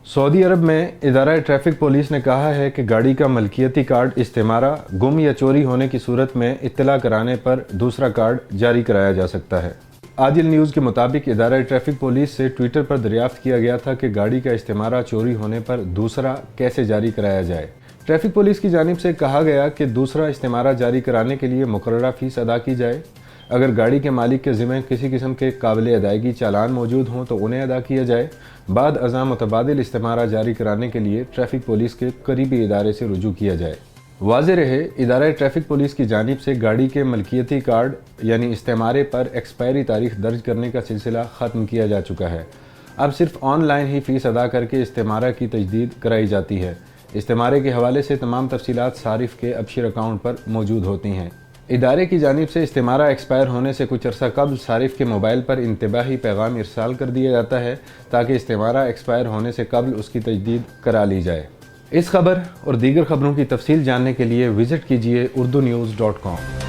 Saudi अरब में इदारा traffic police ने कहा है कि गाड़ी का मलकियती कार्ड इस्तेमारा गुम या चोरी होने की सूरत में इत्तला कराने पर दूसरा कार्ड जारी कराया जा सकता है। आदिल न्यूज़ के मुताबिक इदारा ट्रैफिक पुलिस से ट्विटर पर दरियाफ्त किया गया था कि गाड़ी का इस्तेमारा चोरी होने पर दूसरा कैसे जारी कराया जाए। ट्रैफिक पुलिस की जानिब से कहा गया कि दूसरा इस्तेमारा जारी कराने के लिए मुकर्ररा फ़ीस अदा की जाए। अगर गाड़ी के मालिक के ज़िम्मे किसी किस्म के काबिल अदायगी चालान मौजूद हों तो उन्हें अदा किया जाए। बाद अज़ां मुतबादिल इस्तेमारा जारी कराने के लिए ट्रैफिक पुलिस के करीबी इदारे से रुजू किया जाए। वाज़ेह रहे, इदारा ट्रैफिक पुलिस की जानिब से गाड़ी के मलकियती कार्ड यानी इस्तेमारे पर एक्सपायरी तारीख दर्ज करने का सिलसिला ख़त्म किया जा चुका है। अब सिर्फ ऑनलाइन ही फ़ीस अदा करके इस्तेमारा की तजदीद कराई जाती है। इस्तेमारे के हवाले से तमाम तफसीलात सारिफ के अबशीर अकाउंट पर मौजूद होती हैं। इदारे की जानिब से इस्तेमारा एक्सपायर होने से कुछ अर्सा कबल सारिफ के मोबाइल पर इंतबाही पैगाम इरसाल कर दिया जाता है ताकि इस्तेमारा एक्सपायर होने से कबल उसकी तजदीद करा ली जाए। इस खबर और दीगर खबरों की तफसील जानने के लिए विज़िट कीजिए urdunews.com।